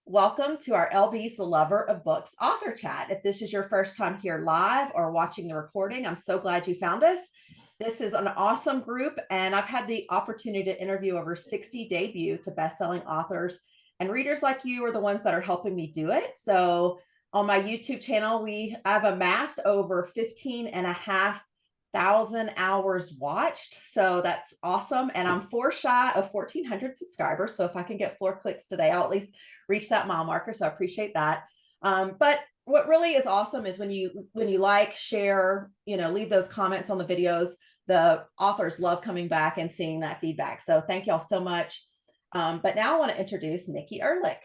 Welcome to our LB's The Lover of Books author chat. If this is your first time here live or watching the recording, I'm so glad you found us. This is an awesome group, and I've had the opportunity to interview over 60 debut to best-selling authors, and readers like you are the ones that are helping me do it. So on my YouTube channel, I've amassed over 15 and a half thousand hours watched. So that's awesome. And I'm four shy of 1,400 subscribers. So if I can get 4 clicks today, I'll at least reach that mile marker. So I appreciate that. But what really is awesome is when you like, share, leave those comments on the videos. The authors love coming back and seeing that feedback. So thank y'all so much. But now I want to introduce Nikki Erlick.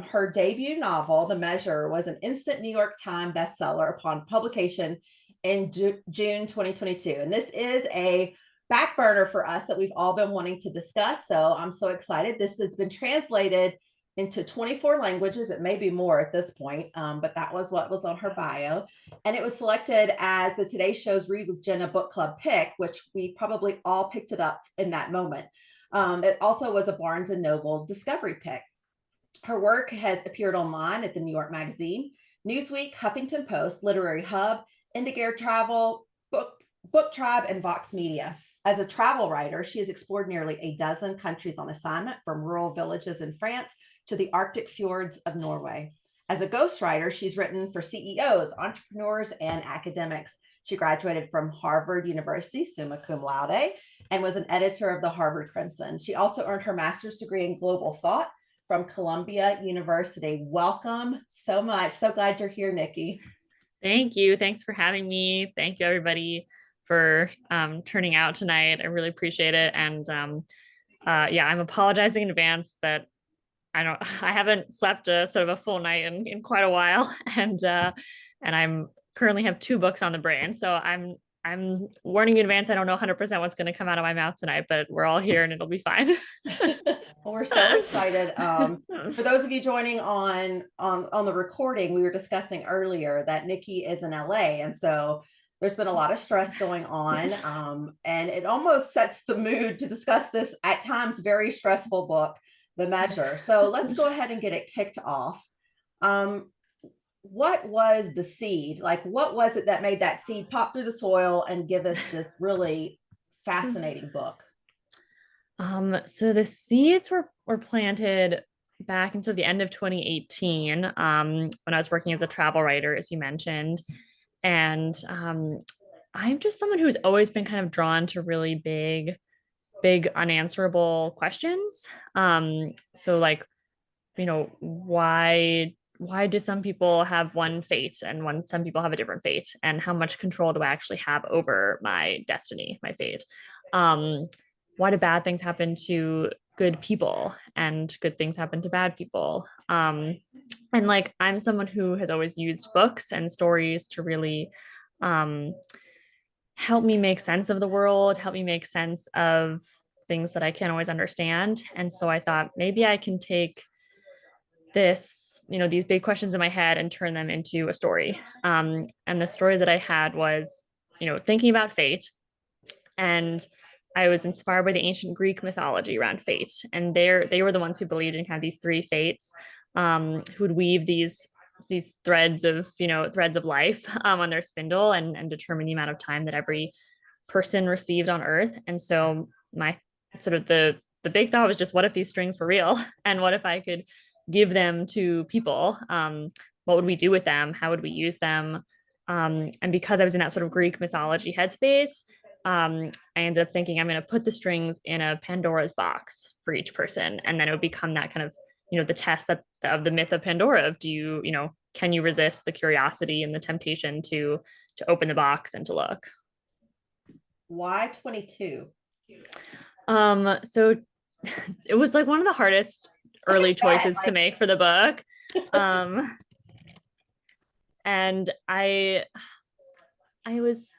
Her debut novel, The Measure, was an instant New York Times bestseller upon publication in June 2022. And this is a back burner for us that we've all been wanting to discuss. So I'm so excited. This has been translated into 24 languages. It may be more at this point, but that was what was on her bio. And it was selected as the Today Show's Read with Jenna book club pick, which we probably all picked it up in that moment. It also was a Barnes & Noble Discovery pick. Her work has appeared online at the New York Magazine, Newsweek, Huffington Post, Literary Hub, Indigo Travel, Book Tribe, and Vox Media. As a travel writer, she has explored nearly a dozen countries on assignment, from rural villages in France to the Arctic fjords of Norway. As a ghostwriter, she's written for CEOs, entrepreneurs, and academics. She graduated from Harvard University, summa cum laude, and was an editor of the Harvard Crimson. She also earned her master's degree in global thought from Columbia University. Welcome so much. So glad you're here, Nikki. Thank you. Thanks for having me. Thank you, everybody, for turning out tonight. I really appreciate it. And yeah, I'm apologizing in advance that I haven't slept a sort of a full night in quite a while, and I'm currently have 2 books on the brain. So I'm warning you in advance. I don't know 100% what's going to come out of my mouth tonight, but we're all here and it'll be fine. Well, we're so excited. For those of you joining on the recording, we were discussing earlier that Nikki is in LA, and so there's been a lot of stress going on, and it almost sets the mood to discuss this at times very stressful book, The Measure. So let's go ahead and get it kicked off. What was the seed? Like, what was it that made that seed pop through the soil and give us this really fascinating book? So the seeds were planted back into the end of 2018, when I was working as a travel writer, as you mentioned. And I'm just someone who's always been kind of drawn to really big unanswerable questions. So like, why do some people have one fate and some people have a different fate, and how much control do I actually have over my destiny, my fate? Why do bad things happen to good people and good things happen to bad people? And like, I'm someone who has always used books and stories to really help me make sense of the world, help me make sense of things that I can't always understand. And so I thought maybe I can take these big questions in my head and turn them into a story. And the story that I had was, thinking about fate. And I was inspired by the ancient Greek mythology around fate. And they were the ones who believed in kind of these 3 fates, who would weave these threads of life on their spindle and determine the amount of time that every person received on Earth. And so my sort of the big thought was just, what if these strings were real? And what if I could give them to people? What would we do with them? How would we use them? And because I was in that sort of Greek mythology headspace, I ended up thinking I'm going to put the strings in a Pandora's box for each person. And then it would become that kind of, the test of the myth of Pandora of, can you resist the curiosity and the temptation to open the box and to look? Why 22? So it was like one of the hardest early choices to make for the book. And I was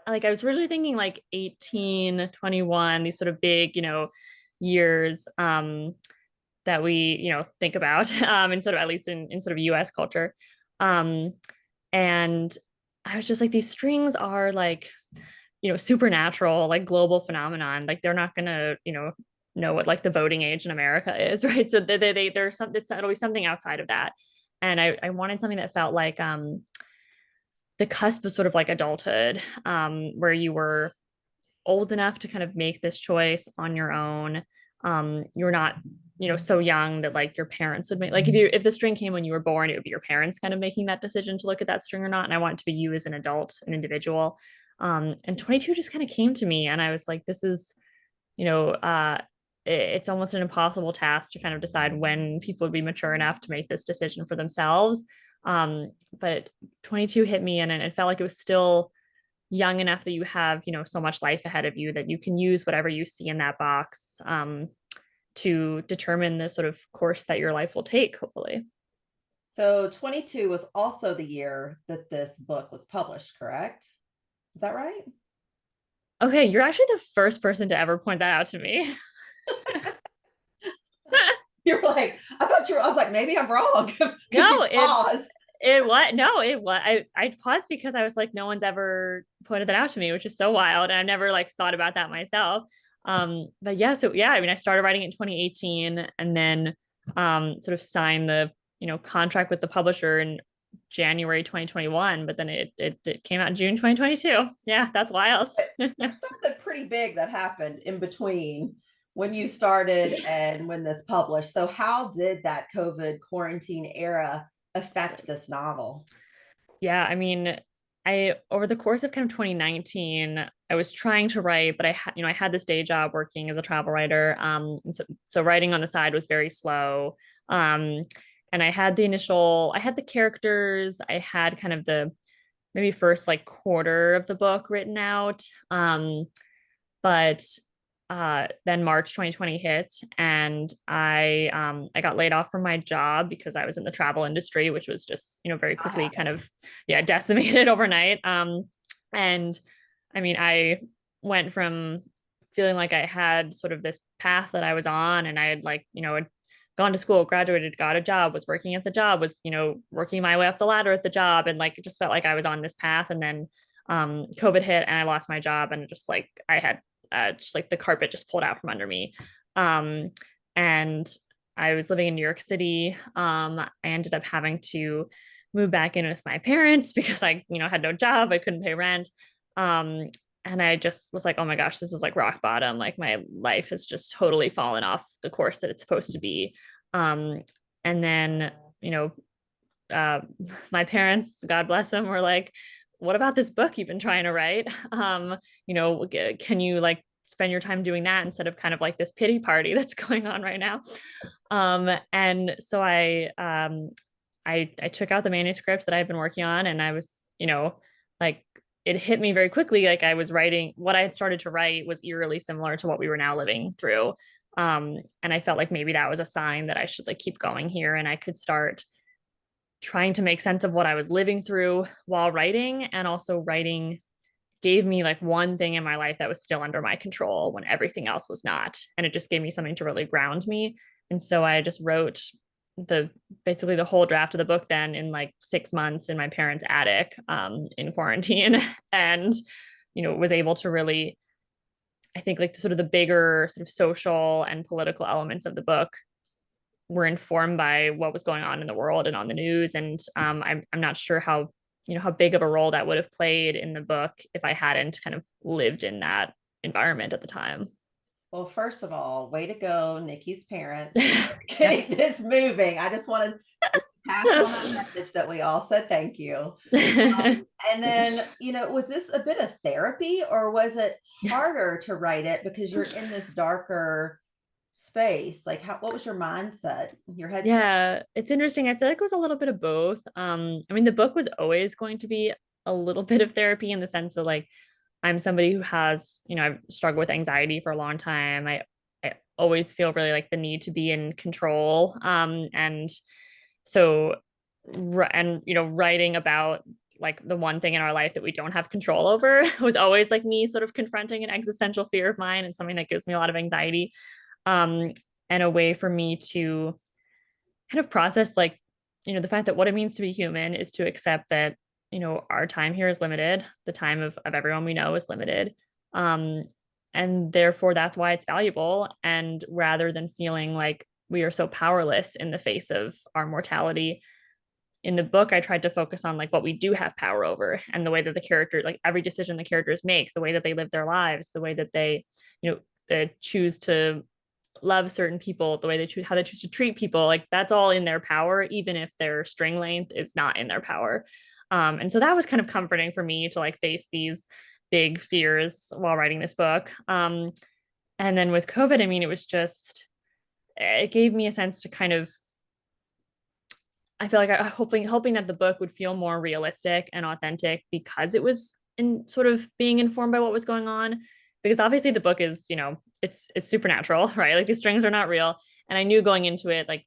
originally thinking like 18, 21, these sort of big, years that we, think about, and sort of, at least in sort of US culture. And I was just like, these strings are like, supernatural, like global phenomenon. Like, they're not gonna, know what like the voting age in America is, right? So there's some, it's always something outside of that. And I wanted something that felt like the cusp of sort of like adulthood, where you were old enough to kind of make this choice on your own. You're not, so young that like your parents would make, like if the string came when you were born, it would be your parents kind of making that decision to look at that string or not. And I want it to be you as an adult, an individual. And 22 just kind of came to me, and I was like, this is, you know, it's almost an impossible task to kind of decide when people would be mature enough to make this decision for themselves. But 22 hit me, and it felt like it was still young enough that you have, so much life ahead of you that you can use whatever you see in that box, to determine the sort of course that your life will take, hopefully. So 22 was also the year that this book was published, correct? Is that right? Okay, you're actually the first person to ever point that out to me. You're like, I was like, maybe I'm wrong. No, you paused. it was no, it was I paused because I was like, no one's ever pointed that out to me, which is so wild. And I've never like thought about that myself. But yeah, so yeah, I mean, I started writing in 2018, and then sort of signed the, contract with the publisher in January 2021, but then it came out in June 2022. Yeah, that's wild. There's something pretty big that happened in between when you started and when this published. So how did that COVID quarantine era affect this novel? Yeah, I mean, I over the course of kind of 2019, I was trying to write, but I had this day job working as a travel writer. And so writing on the side was very slow. And I had the characters, I had kind of the maybe first like quarter of the book written out. But then March 2020 hit, and I got laid off from my job because I was in the travel industry, which was just, very quickly kind of, yeah, decimated overnight. And I mean, I went from feeling like I had sort of this path that I was on, and I had like, had gone to school, graduated, got a job, was working at the job, was, working my way up the ladder at the job, and like it just felt like I was on this path. And then COVID hit, and I lost my job, and just like I had just like the carpet just pulled out from under me. And I was living in New York City. I ended up having to move back in with my parents because I, had no job. I couldn't pay rent. And I just was like, oh my gosh, this is like rock bottom. Like my life has just totally fallen off the course that it's supposed to be. And then, uh, my parents, God bless them, were like, what about this book you've been trying to write? Can you like spend your time doing that instead of kind of like this pity party that's going on right now? And so I took out the manuscript that I've been working on, and I was, like it hit me very quickly. Like I was writing, what I had started to write was eerily similar to what we were now living through. And I felt like maybe that was a sign that I should like keep going here, and I could start trying to make sense of what I was living through while writing. And also writing gave me like one thing in my life that was still under my control when everything else was not. And it just gave me something to really ground me. And so I just wrote basically the whole draft of the book then in like 6 months in my parents' attic, in quarantine. And, was able to really, I think like sort of the bigger sort of social and political elements of the book were informed by what was going on in the world and on the news. And I'm not sure how big of a role that would have played in the book if I hadn't kind of lived in that environment at the time. Well, first of all, way to go, Nikki's parents, getting this moving. I just wanted to pass on that message that we all said thank you. And then, was this a bit of therapy, or was it harder to write it because you're in this darker space? Like what was your mindset, your head? Yeah, it's interesting. I feel like it was a little bit of both. I mean, the book was always going to be a little bit of therapy in the sense of like I'm somebody who has, I've struggled with anxiety for a long time. I always feel really like the need to be in control. And so writing about like the one thing in our life that we don't have control over was always like me sort of confronting an existential fear of mine, and something that gives me a lot of anxiety. And a way for me to kind of process like, the fact that what it means to be human is to accept that, our time here is limited. The time of everyone we know is limited. and therefore that's why it's valuable. And rather than feeling like we are so powerless in the face of our mortality, in the book, I tried to focus on like what we do have power over, and the way that the character, like every decision the characters make, the way that they live their lives, the way that they choose to love certain people, the way they choose, how they choose to treat people, like that's all in their power, even if their string length is not in their power. And so that was kind of comforting for me to like face these big fears while writing this book. And then with COVID, I mean, it gave me a sense to kind of, I feel like hoping that the book would feel more realistic and authentic because it was in sort of being informed by what was going on. Because obviously the book is, it's supernatural, right? Like these strings are not real. And I knew going into it, like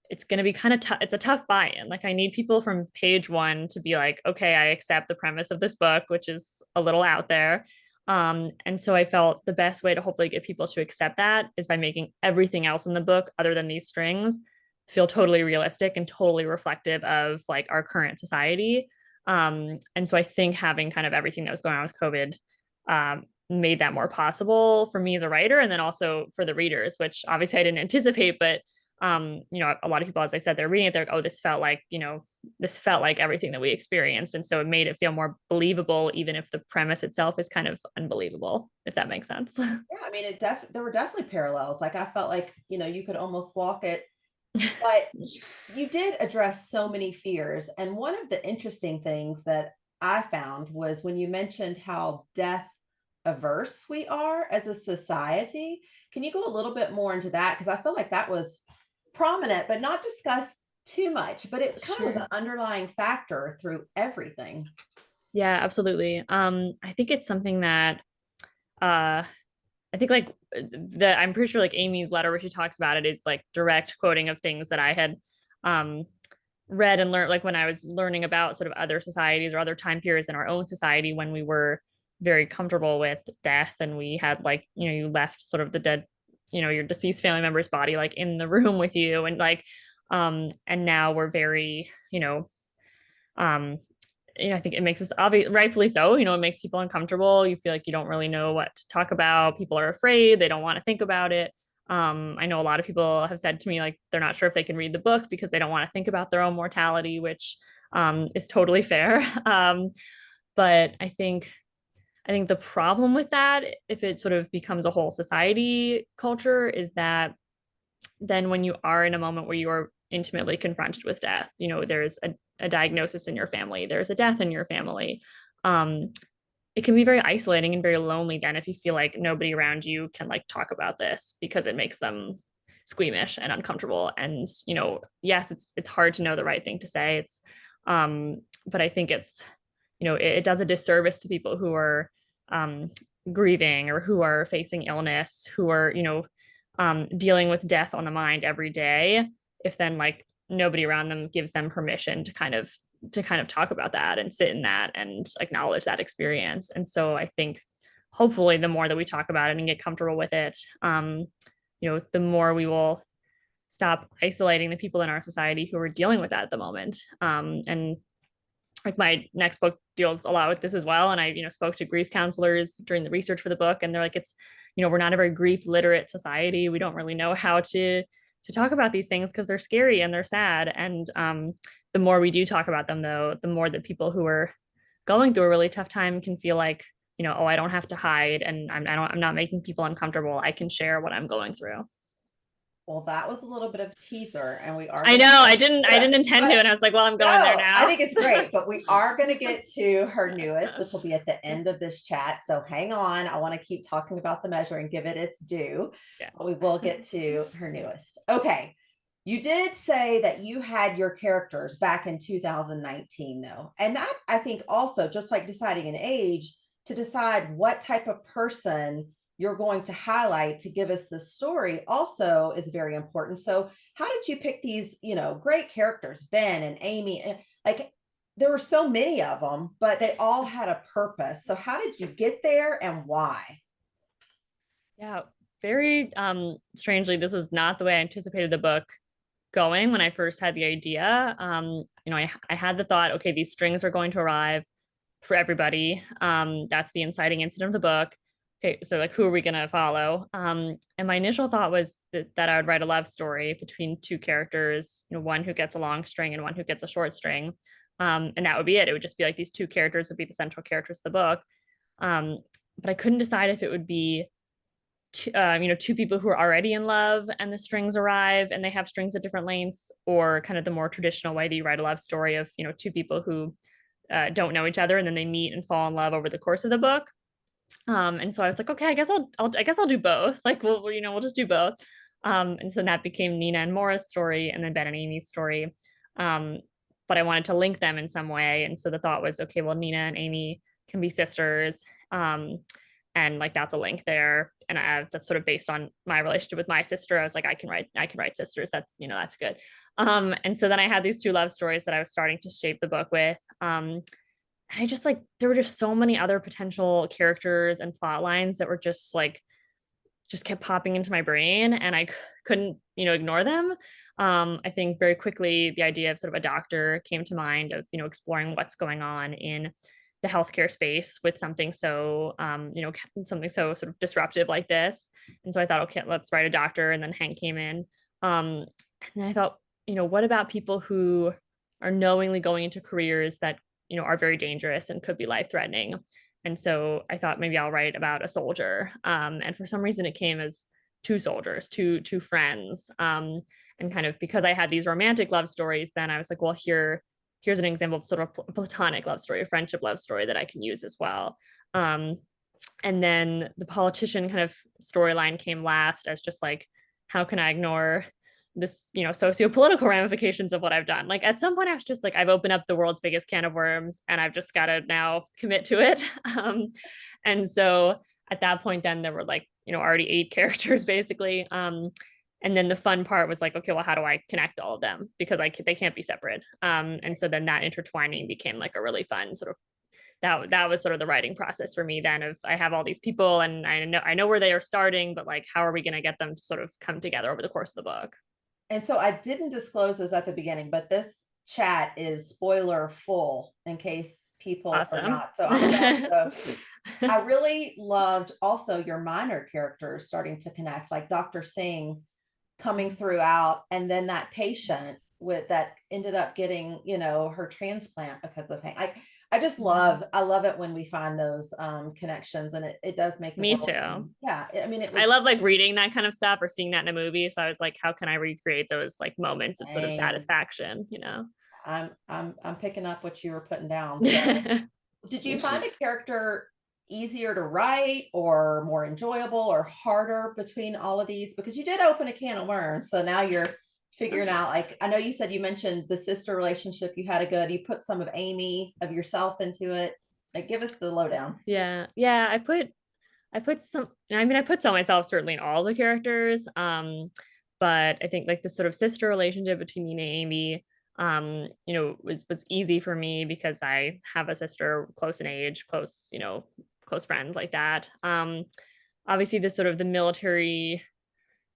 it's going to be kind of tough. It's a tough buy-in. Like I need people from page one to be like, okay, I accept the premise of this book, which is a little out there. And so I felt the best way to hopefully get people to accept that is by making everything else in the book, other than these strings, feel totally realistic and totally reflective of like our current society. And so I think having kind of everything that was going on with COVID made that more possible for me as a writer, and then also for the readers, which obviously I didn't anticipate, but a lot of people, as I said, they're reading it, they're like, oh, this felt like everything that we experienced. And so it made it feel more believable, even if the premise itself is kind of unbelievable, if that makes sense. Yeah, I mean, there were definitely parallels. Like I felt like, you could almost walk it, but you did address so many fears. And one of the interesting things that I found was when you mentioned how death averse we are as a society. Can you go a little bit more into that? Because I feel like that was prominent, but not discussed too much, but it kind of was an underlying factor through everything. Yeah, absolutely. I think it's something that I think like I'm pretty sure like Amy's letter where she talks about it is like direct quoting of things that I had um read and learned, like when I was learning about sort of other societies or other time periods in our own society when we were very comfortable with death, and we had like, you left sort of the dead, your deceased family member's body like in the room with you, and like and now we're very, um I think it makes us obvious, rightfully so, it makes people uncomfortable. You feel like you don't really know what to talk about. People are afraid, they don't want to think about it. I know a lot of people have said to me like they're not sure if they can read the book because they don't want to think about their own mortality, which is totally fair. But I think the problem with that, if it sort of becomes a whole society culture, is that then when you are in a moment where you are intimately confronted with death, there's a diagnosis in your family, there's a death in your family. It can be very isolating and very lonely then if you feel like nobody around you can like talk about this because it makes them squeamish and uncomfortable. And, yes, it's hard to know the right thing to say. But I think it does a disservice to people who are grieving or who are facing illness, who are, dealing with death on the mind every day, if then like nobody around them gives them permission to kind of talk about that and sit in that and acknowledge that experience. And so I think hopefully the more that we talk about it and get comfortable with it, the more we will stop isolating the people in our society who are dealing with that at the moment. And like my next book deals a lot with this as well. And I, spoke to grief counselors during the research for the book, and they're like, we're not a very grief literate society. We don't really know how to talk about these things because they're scary and they're sad. And the more we do talk about them, though, the more that people who are going through a really tough time can feel like, oh, I don't have to hide, and I'm not making people uncomfortable. I can share what I'm going through. Well, that was a little bit of a teaser, and we are. I know I didn't intend to, and I was like, well, I'm going there now. I think it's great, but we are going to get to her newest, which will be at the end of this chat. So hang on. I want to keep talking about the measure and give it its due. Yeah. But we will get to her newest. Okay. You did say that you had your characters back in 2019, though. And that, I think, also, just like deciding an age, to decide what type of person you're going to highlight to give us the story also is very important. So how did you pick these, great characters, Ben and Amy? Like there were so many of them, but they all had a purpose. So how did you get there and why? Yeah, very strangely, this was not the way I anticipated the book going when I first had the idea. I had the thought, okay, these strings are going to arrive for everybody. That's the inciting incident of the book. okay, so like, who are we gonna follow? And my initial thought was that I would write a love story between two characters, one who gets a long string and one who gets a short string. And that would be it. It would just be like these two characters would be the central characters of the book. But I couldn't decide if it would be two people who are already in love and the strings arrive and they have strings at different lengths, or kind of the more traditional way that you write a love story of, two people who don't know each other and then they meet and fall in love over the course of the book. And so I was like, okay, I guess I'll do both. Like, we'll just do both. And so that became Nina and Maura's story, and then Ben and Amy's story. But I wanted to link them in some way, and so the thought was, okay, well, Nina and Amy can be sisters, and like that's a link there, and that's sort of based on my relationship with my sister. I was like, I can write sisters. That's good. And so then I had these two love stories that I was starting to shape the book with. I just like, there were just so many other potential characters and plot lines that were just kept popping into my brain, and I couldn't, ignore them. I think very quickly the idea of sort of a doctor came to mind, of, exploring what's going on in the healthcare space with something so, something so sort of disruptive like this. And so I thought, okay, let's write a doctor. And then Hank came in. And then I thought, what about people who are knowingly going into careers that, are very dangerous and could be life threatening? And so I thought maybe I'll write about a soldier. And for some reason it came as two soldiers, two friends. And kind of because I had these romantic love stories, then I was like, well, here's an example of sort of a platonic love story, a friendship love story that I can use as well. And then the politician kind of storyline came last, as just like, how can I ignore this, socio-political ramifications of what I've done? Like, at some point I was just like, I've opened up the world's biggest can of worms and I've just got to now commit to it. And so at that point, then there were like, already 8 characters basically. And then the fun part was like, okay, well, how do I connect all of them? Because they can't be separate. And so then that intertwining became like a really fun sort of, that was sort of the writing process for me then, of I have all these people and I know where they are starting, but like, how are we going to get them to sort of come together over the course of the book? And so I didn't disclose this at the beginning, but this chat is spoiler full in case people are Awesome. not. So I'm glad. So I really loved also your minor characters starting to connect, like Dr. Singh coming throughout, and then that patient with that ended up getting, her transplant because of pain. I just I love it when we find those connections, and it does make the Me world too. seem, yeah. I mean, I love like reading that kind of stuff or seeing that in a movie. So I was like, how can I recreate those like moments of sort of satisfaction, I'm picking up what you were putting down. So did you find a character easier to write or more enjoyable or harder between all of these? Because you did open a can of worms. So now you're figuring out, like, I know you said you mentioned the sister relationship, you had you put some of Amy, of yourself into it. Like, give us the lowdown. Yeah. Yeah. I put some, I put some myself certainly in all the characters. But I think like the sort of sister relationship between Nina and Amy, was easy for me because I have a sister close in age, close friends like that. Obviously the sort of the military,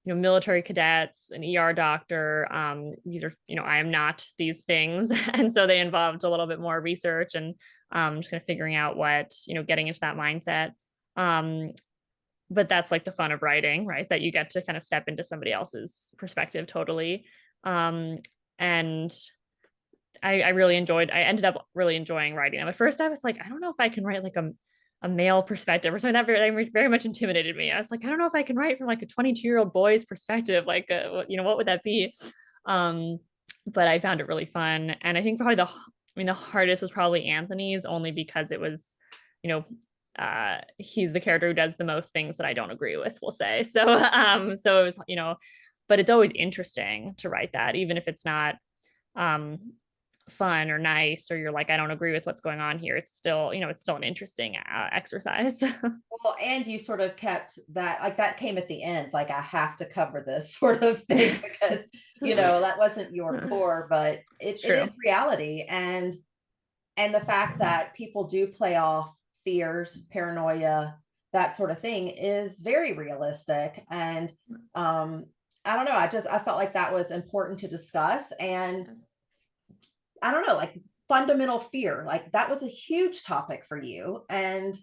military cadets, an ER doctor, these are, I am not these things. And so they involved a little bit more research and just kind of figuring out what, getting into that mindset. But that's like the fun of writing, right? That you get to kind of step into somebody else's perspective totally. And I ended up really enjoying writing them. At first I was like, I don't know if I can write like a male perspective or something. That very much intimidated me. I was like, I don't know if I can write from like a 22-year-old boy's perspective. Like, what would that be? But I found it really fun. And I think probably the hardest was probably Anthony's, only because it was, he's the character who does the most things that I don't agree with, we'll say. So it was, but it's always interesting to write that, even if it's not, fun or nice, or you're like, I don't agree with what's going on here. It's still, it's still an interesting exercise. Well, and you sort of kept that, like, that came at the end, like, I have to cover this sort of thing because, that wasn't your core, but it is reality. And the fact that people do play off fears, paranoia, that sort of thing is very realistic. And I don't know, I felt like that was important to discuss. And I don't know, like, fundamental fear, like that was a huge topic for you. And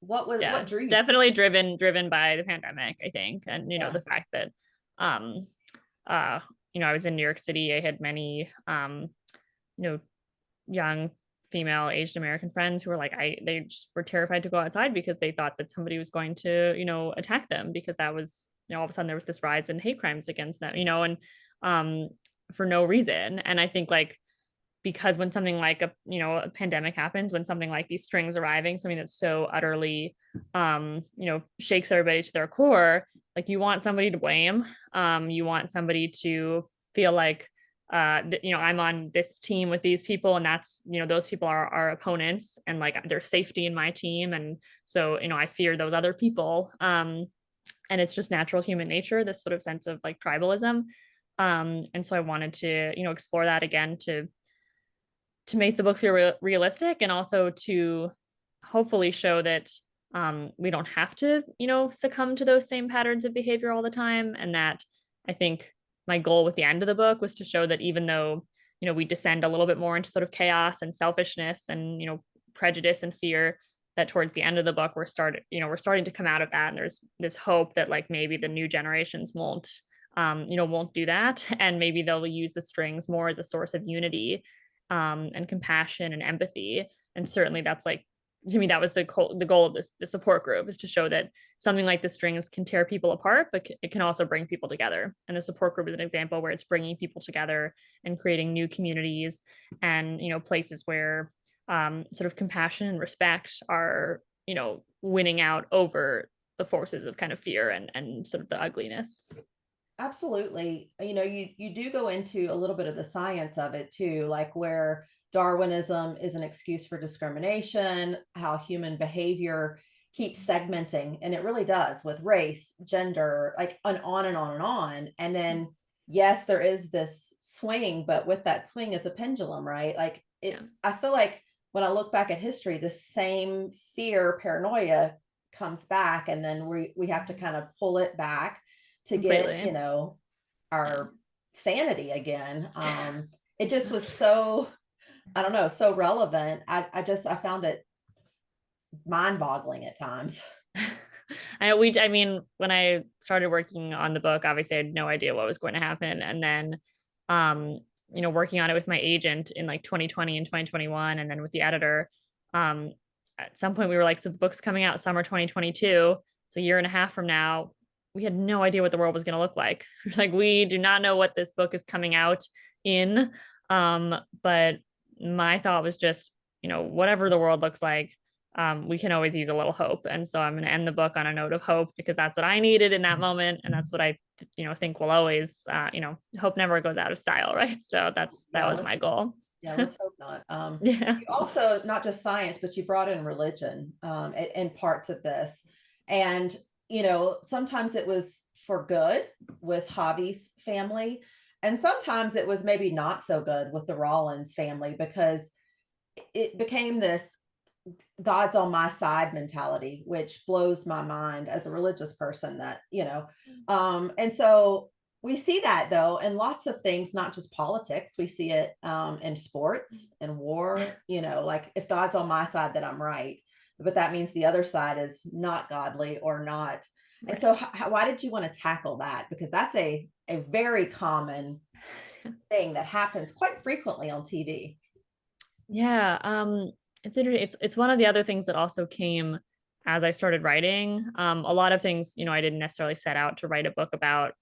Yeah, what drew you to definitely driven by the pandemic, I think. And, it? Yeah. the fact that, um, uh, I was in New York City. I had many, you know, young female Asian American friends who were like, they just were terrified to go outside because they thought that somebody was going to, attack them, because that was, all of a sudden there was this rise in hate crimes against them, and, um, for no reason. And I think, like, because when something like a pandemic happens, when something like these strings arriving, something that's so utterly shakes everybody to their core, like, you want somebody to blame. You want somebody to feel like, I'm on this team with these people, and that's, those people are our opponents, and like there's safety in my team, and so, I fear those other people. And it's just natural human nature, this sort of sense of like tribalism. And so I wanted to, explore that again, to make the book feel realistic, and also to hopefully show that, we don't have to, succumb to those same patterns of behavior all the time. And that, I think, my goal with the end of the book was to show that even though, we descend a little bit more into sort of chaos and selfishness and, prejudice and fear, that towards the end of the book, we're starting to come out of that. And there's this hope that, like, maybe the new generations won't do that. And maybe they'll use the strings more as a source of unity, and compassion and empathy. And certainly that's, like, to me, that was the goal of the support group, is to show that something like the strings can tear people apart, but it can also bring people together. And the support group is an example where it's bringing people together and creating new communities, and, places where, sort of compassion and respect are, winning out over the forces of kind of fear and sort of the ugliness. Absolutely. You do go into a little bit of the science of it too, like where Darwinism is an excuse for discrimination, how human behavior keeps segmenting, and it really does, with race, gender, like, and on and on and on. And then, yes, there is this swing, but with that swing, it's a pendulum, right? Like, Yeah. I feel like when I look back at history, the same fear, paranoia comes back, and then we have to kind of pull it back to get, Completely. Yeah. our sanity again. It just was so, I don't know, so relevant. I found it mind boggling at times. I mean, when I started working on the book, obviously I had no idea what was going to happen. And then, um, working on it with my agent in like 2020 and 2021, and then with the editor, um, at some point we were like, so the book's coming out summer 2022. It's a year and a half from now. We had no idea what the world was going to look like. Like, we do not know what this book is coming out in. But my thought was just, whatever the world looks like, we can always use a little hope. And so I'm going to end the book on a note of hope, because that's what I needed in that moment. And that's what I, think will always, hope never goes out of style. Right. So that Yeah, was my goal. yeah, let's hope not. Yeah. You also, not just science, but you brought in religion, in parts of this. And, sometimes it was for good with Javi's family. And sometimes it was maybe not so good with the Rollins family, because it became this God's on my side mentality, which blows my mind as a religious person, that, and so we see that though in lots of things, not just politics. We see it, in sports and war, like, if God's on my side, that I'm right, but that means the other side is not godly or not. And Right. so why did you want to tackle that? Because that's a very common thing that happens quite frequently on TV. Yeah. It's interesting. It's one of the other things that also came as I started writing. A lot of things, I didn't necessarily set out to write a book about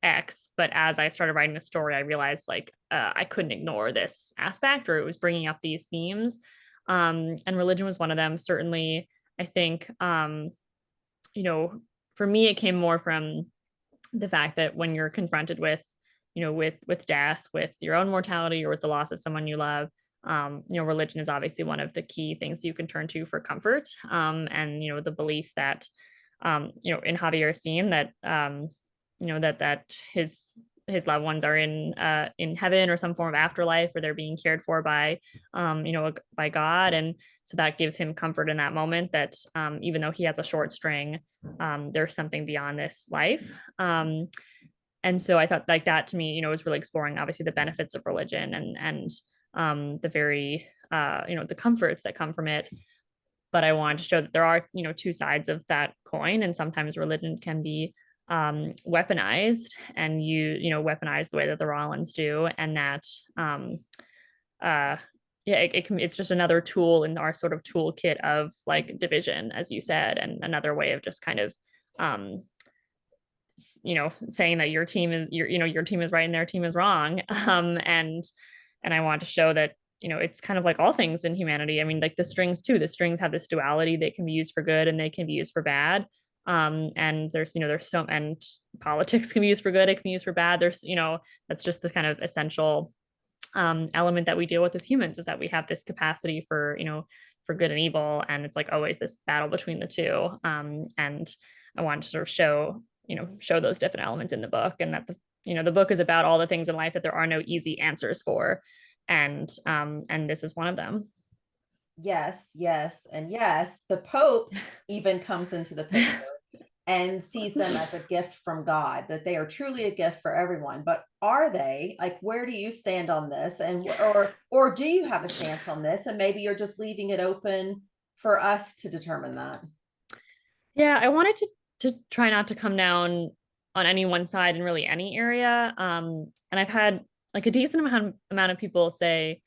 X, but as I started writing the story, I realized, like, I couldn't ignore this aspect, or it was bringing up these themes. And religion was one of them. Certainly, I think, for me, it came more from the fact that when you're confronted with, with death, with your own mortality, or with the loss of someone you love, religion is obviously one of the key things you can turn to for comfort. And, the belief that, in Javier's scene, that, that his loved ones are in heaven, or some form of afterlife, or they're being cared for by, by God. And so that gives him comfort in that moment, that, even though he has a short string, there's something beyond this life. And so I thought, like, that to me, was really exploring obviously the benefits of religion, and the very, the comforts that come from it. but I wanted to show that there are, two sides of that coin, and sometimes religion can be weaponized, and weaponize the way that the Rollins do, and that uh yeah, it's just another tool in our sort of toolkit of like division, as you said, and another way of just kind of um saying that your team is your team is right and their team is wrong. And I want to show that it's kind of like all things in humanity. I mean, like the strings have this duality. They can be used for good and they can be used for bad. And there's so, and politics can be used for good, it can be used for bad. That's just the kind of essential element that we deal with as humans, is that we have this capacity for good and evil, and it's like always this battle between the two. And I wanted to sort of show those different elements in the book, and that the book is about all the things in life that there are no easy answers for, and this is one of them. Yes, yes, and yes, the Pope even comes into the picture and sees them as a gift from God, that they are truly a gift for everyone. But are they? Like, where do you stand on this? And or do you have a stance on this? And maybe you're just leaving it open for us to determine that. Yeah, I wanted to try not to come down on any one side in really any area. And I've had like a decent amount of people say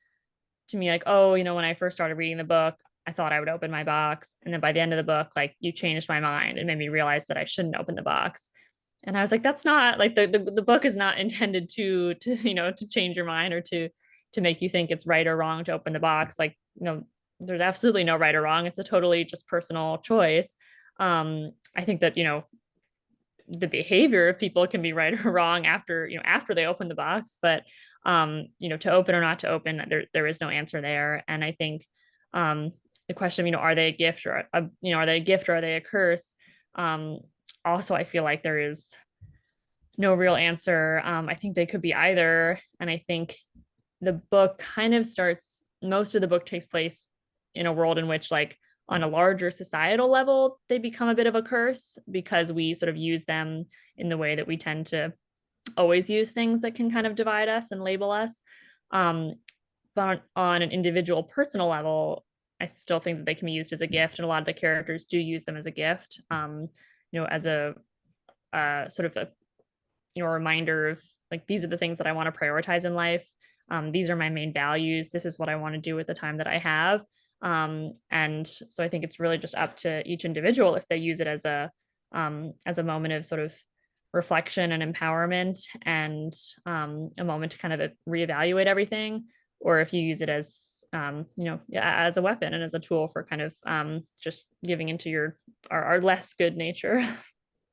to me, like, oh, when I first started reading the book, I thought I would open my box, and then by the end of the book, like, you changed my mind and made me realize that I shouldn't open the box. And I was like, that's not like the book is not intended to change your mind, or to make you think it's right or wrong to open the box. Like, there's absolutely no right or wrong. It's a totally just personal choice. I think that the behavior of people can be right or wrong after they open the box, but to open or not to open, there is no answer there. And I think the question of are they a gift, or are they a gift, or are they a curse? Also, I feel like there is no real answer. I think they could be either. And I think the book kind of most of the book takes place in a world in which, like, on a larger societal level, they become a bit of a curse, because we sort of use them in the way that we tend to always use things that can kind of divide us and label us. But on an individual personal level, I still think that they can be used as a gift, and a lot of the characters do use them as a gift, as a sort of a reminder of, like, these are the things that I want to prioritize in life. These are my main values. This is what I want to do with the time that I have. And so I think it's really just up to each individual if they use it as a moment of sort of reflection and empowerment, and a moment to kind of reevaluate everything, or if you use it as as a weapon and as a tool for kind of just giving into our less good nature.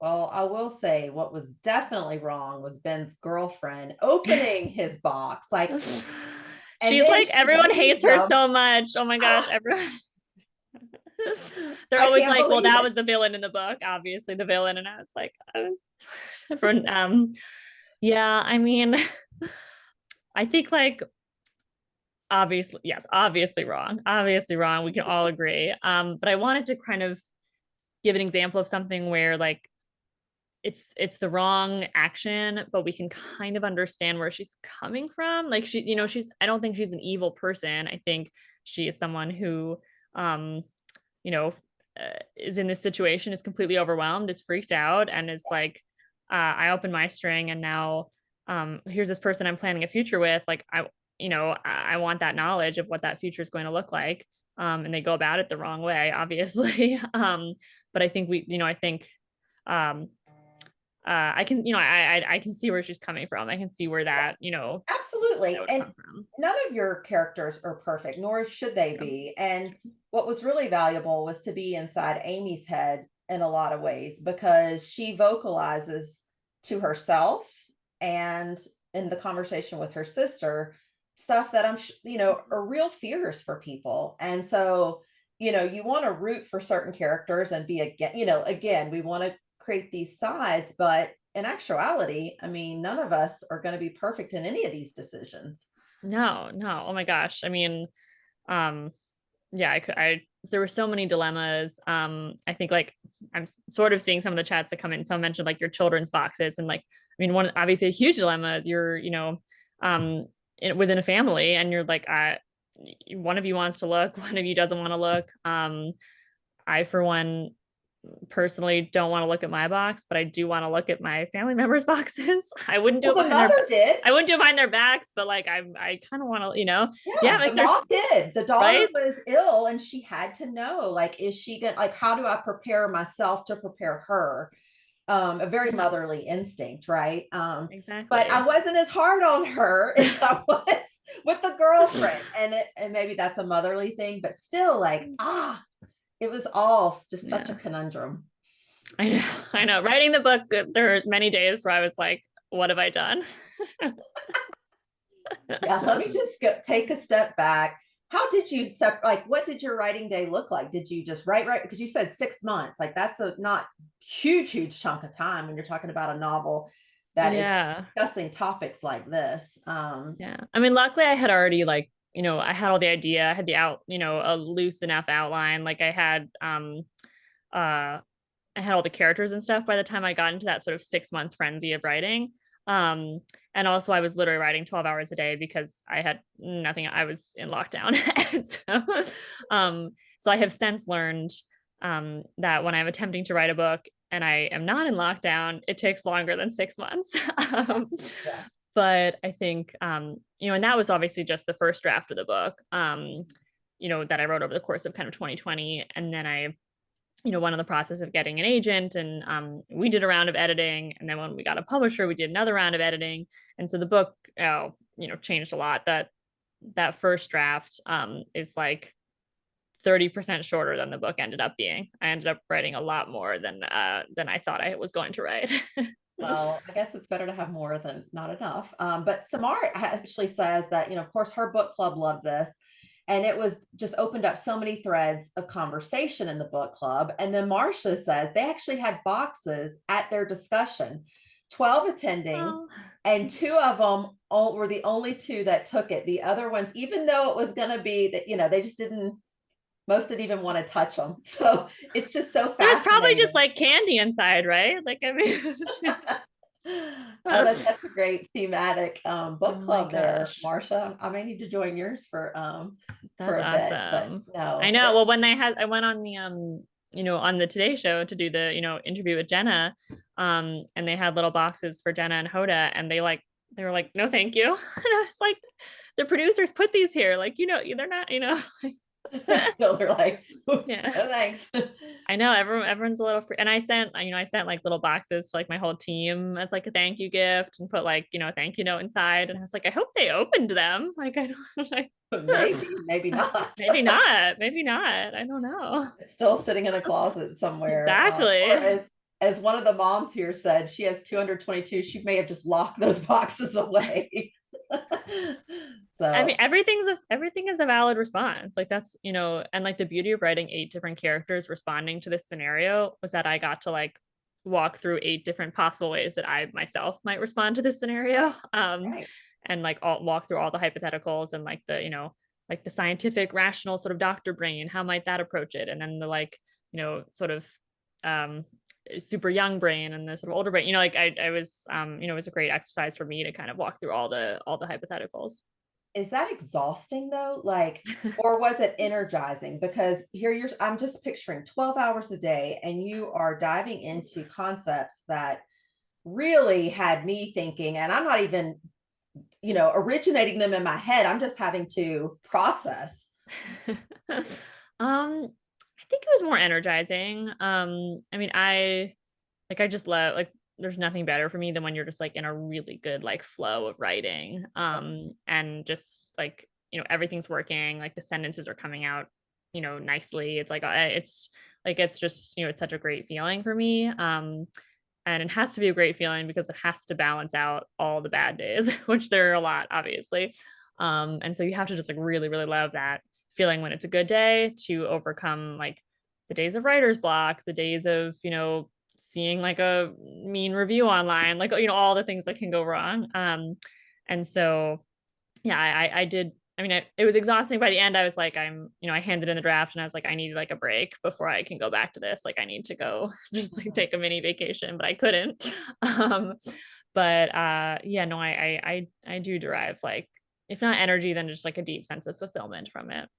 Well, I will say what was definitely wrong was Ben's girlfriend opening his box. Like, she's like, everyone hates her so much. Oh my gosh, everyone. They're always like, well, that was the villain in the book, obviously the villain. And everyone, yeah, I mean, I think, like, obviously wrong. We can all agree. But I wanted to kind of give an example of something where, like, it's the wrong action, but we can kind of understand where she's coming from. Like, I don't think she's an evil person. I think she is someone who, is in this situation, is completely overwhelmed, is freaked out, and is like, I opened my string, and now here's this person I'm planning a future with. Like, I want that knowledge of what that future is going to look like. And they go about it the wrong way, obviously. But I think I can see where she's coming from. I can see where that, absolutely. That and none of your characters are perfect, nor should they be. And what was really valuable was to be inside Amy's head in a lot of ways, because she vocalizes to herself and in the conversation with her sister stuff that are real fears for people. And so you want to root for certain characters and be again, we want to create these sides, but in actuality, I mean, none of us are going to be perfect in any of these decisions. No. Oh my gosh. I mean, yeah, there were so many dilemmas. I think, like, I'm sort of seeing some of the chats that come in. Someone mentioned, like, your children's boxes, and, like, I mean, one, obviously a huge dilemma is you're, within a family, and you're like, one of you wants to look, one of you doesn't want to look. I, for one, personally don't want to look at my box, but I do want to look at my family members' boxes. I wouldn't do Well, it the behind their mother did. I wouldn't do it behind their backs, but like I kind of want to, yeah, Yeah, the like mom there's did. The daughter right. was ill and she had to know, like, is she gonna, like, how do I prepare myself to prepare her? A very Yeah, motherly instinct, right? But I exactly. wasn't as hard on her as I was with the girlfriend. And maybe that's a motherly thing, but still, like, it was all just such a Yeah, conundrum. I know. I know. Writing the book, there are many days where I was like, what have I done? Yeah, let me just take a step back. How did you like, what did your writing day look like? Did you just write? Because you said 6 months, like that's a not huge chunk of time when you're talking about a novel that is Yeah. discussing topics like this. Yeah. I mean, luckily I had already like, I had all the idea, I had the a loose enough outline. Like uh I had all the characters and stuff by the time I got into that sort of 6 month frenzy of writing. Um, and also I was literally writing 12 hours a day because I had nothing, I was in lockdown. So I have since learned that when I'm attempting to write a book and I am not in lockdown, it takes longer than 6 months. Yeah, um, yeah. but I think, and that was obviously just the first draft of the book, that I wrote over the course of kind of 2020. And then I went on the process of getting an agent, and we did a round of editing, and then when we got a publisher we did another round of editing, and so the book changed a lot. That first draft is like 30% shorter than the book ended up being. I ended up writing a lot more than I thought I was going to write. Well, I guess it's better to have more than not enough. But Samara actually says that, of course, her book club loved this. And it was just opened up so many threads of conversation in the book club. And then Marcia says they actually had boxes at their discussion, 12 attending, Oh. and two of them were the only two that took it. The other ones, even though it was going to be that, they just didn't, most didn't even want to touch them. So it's just so There's probably just fascinating. like candy inside, right? Like, I mean, Oh, that's such a great thematic oh book my club there, gosh. Marcia. I may need to join yours for That's a bit, but awesome. I no. know. Well, I went on the on the Today Show to do the, interview with Jenna. And they had little boxes for Jenna and Hoda, and they were like, no, thank you. And I was like, the producers put these here. Like, they're not, like, Still they're like, no yeah. thanks. I know everyone's a little free. And I sent like little boxes to like my whole team as like a thank you gift, and put like, a thank you note inside. And I was like, I hope they opened them. Like, I don't like, Maybe not. maybe not. Maybe not. I don't know. It's still sitting in a closet somewhere. Or Exactly. as one of the moms here said, she has 222. She may have just locked those boxes away. I mean, So everything is a valid response. Like that's, and like the beauty of writing 8 different characters responding to this scenario was that I got to like walk through 8 different possible ways that I myself might respond to this scenario. right. And like all walk through all the hypotheticals, and like like the scientific rational sort of doctor brain, how might that approach it? And then the like, sort of um super young brain and the sort of older brain, like I was it was a great exercise for me to kind of walk through all the hypotheticals. Is that exhausting though? Like, or was it energizing? Because here I'm just picturing 12 hours a day and you are diving into concepts that really had me thinking, and I'm not even, originating them in my head. I'm just having to process. I think it was more energizing. I mean, I just love, like, there's nothing better for me than when you're just like in a really good like flow of writing. And just like, everything's working, like the sentences are coming out, nicely. It's just, it's such a great feeling for me. And it has to be a great feeling because it has to balance out all the bad days, which there are a lot, obviously. And so you have to just like really, really love that feeling when it's a good day, to overcome like the days of writer's block, the days of, seeing like a mean review online, like, all the things that can go wrong. And so, yeah, I did. I mean, it was exhausting by the end. I was like, I handed in the draft and I was like, I need like a break before I can go back to this. Like, I need to go just like take a mini vacation, but I couldn't. Um, but yeah, no, I do derive like, if not energy, then just like a deep sense of fulfillment from it.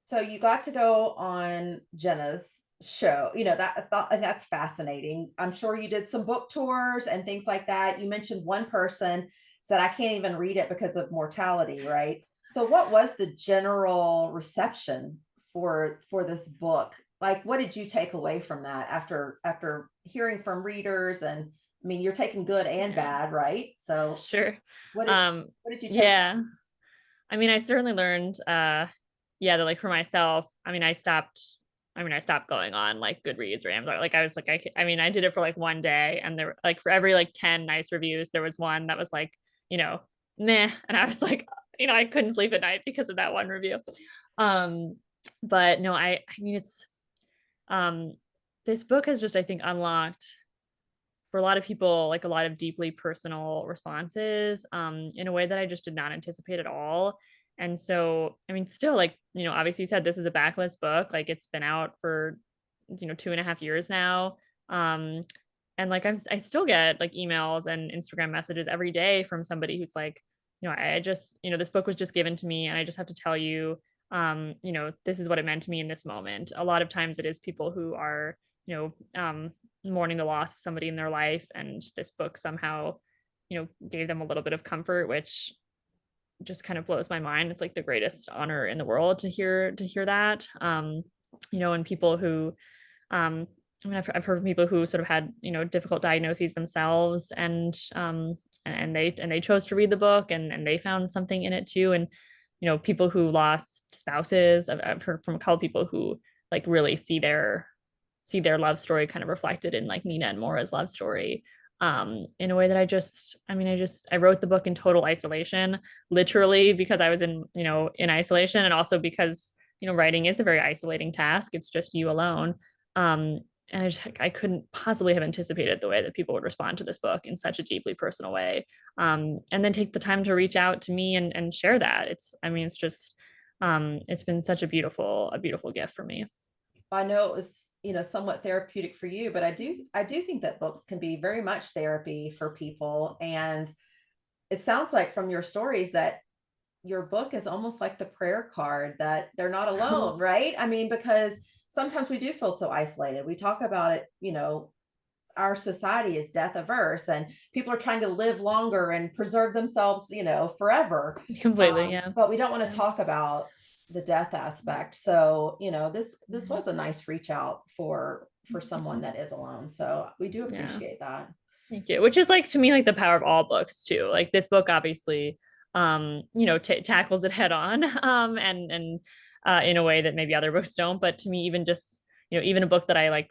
So you got to go on Jenna's show, you know, that thought, and that's fascinating. I'm sure you did some book tours and things like that. You mentioned one person said, I can't even read it because of mortality, right? So what was the general reception for this book? Like, what did you take away from that after hearing from readers? And I mean, you're taking good and Yeah, bad, right? So sure. what did Um, what did you take? yeah, I mean, I certainly learned, yeah, that like for myself, I stopped going on like Goodreads or Amazon. Like I was like, I mean, I did it for like one day, and there, like for every like 10 nice reviews, there was one that was like, you know, meh. And I was like, I couldn't sleep at night because of that one review. Um, but no, I mean, um, this book has just, I think, unlocked for a lot of people, like a lot of deeply personal responses, in a way that I just did not anticipate at all. And so, I mean, still, like, obviously you said this is a backlist book, like it's been out for, 2.5 years now. Um, and like I still get like emails and Instagram messages every day from somebody who's like, I just, this book was just given to me and I just have to tell you, this is what it meant to me in this moment. A lot of times it is people who are, you mourning the loss of somebody in their life, and this book somehow, gave them a little bit of comfort, which just kind of blows my mind. It's like the greatest honor in the world to hear that. And people who, I mean, I've heard of people who sort of had, difficult diagnoses themselves, and they chose to read the book, and they found something in it too. And people who lost spouses. I've heard from a couple people who like really see their love story kind of reflected in like Nina and Mora's love story, in a way that I wrote the book in total isolation, literally because I was in isolation, and also because writing is a very isolating task. It's just you alone. Um, and I couldn't possibly have anticipated the way that people would respond to this book in such a deeply personal way, and then take the time to reach out to me and share that. It's just, it's been such a beautiful gift for me. I know it was, somewhat therapeutic for you, but I do think that books can be very much therapy for people. And it sounds like from your stories that your book is almost like the prayer card that they're not alone, right? I mean, because sometimes we do feel so isolated. We talk about it, our society is death averse and people are trying to live longer and preserve themselves, forever. Completely, yeah. But we don't want to Yeah. talk about the death aspect. So, this was a nice reach out for someone that is alone. So we do Yeah. appreciate that. Thank you. Which is like to me like the power of all books too. Like this book obviously tackles it head on, and in a way that maybe other books don't, but to me even just, even a book that I like,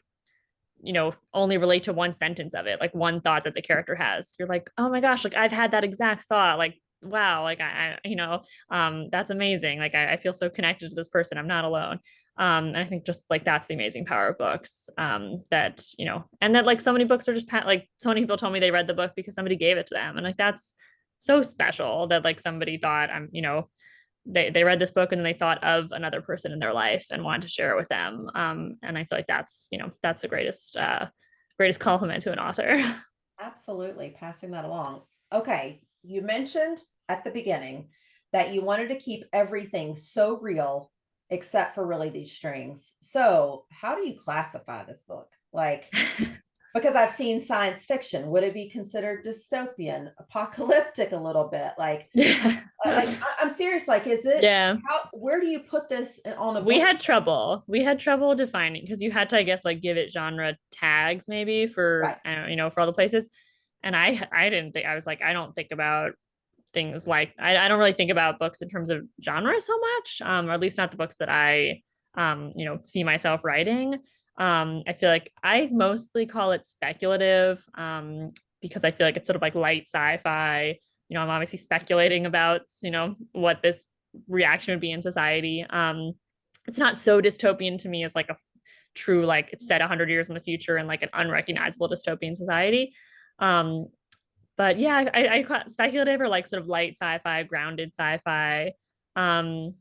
only relate to one sentence of it, like one thought that the character has. You're like, oh my gosh, like I've had that exact thought. Like, wow, like that's amazing. Like I feel so connected to this person. I'm not alone. And I think just like that's the amazing power of books. That, and that like so many books are just like so many people told me they read the book because somebody gave it to them. And like that's so special that like somebody thought they read this book and then they thought of another person in their life and wanted to share it with them. And I feel like that's the greatest compliment to an author. Absolutely, passing that along. Okay, you mentioned at the beginning that you wanted to keep everything so real except for really these strings. So, how do you classify this book? Like, because I've seen science fiction, would it be considered dystopian, apocalyptic a little bit? Yeah. I'm serious. Like, is it Yeah. where do you put this on a We book? had trouble. We had trouble defining because you had to, I guess, like give it genre tags maybe for Right. I don't, for all the places. And I didn't think I was like, I don't think about things like I don't really think about books in terms of genre so much, or at least not the books that I see myself writing. I feel like I mostly call it speculative, because I feel like it's sort of like light sci-fi. I'm obviously speculating about what this reaction would be in society. It's not so dystopian to me as like a true, like it's set 100 years in the future and like an unrecognizable dystopian society. um but yeah, I call it speculative or like sort of light sci-fi, grounded sci-fi. um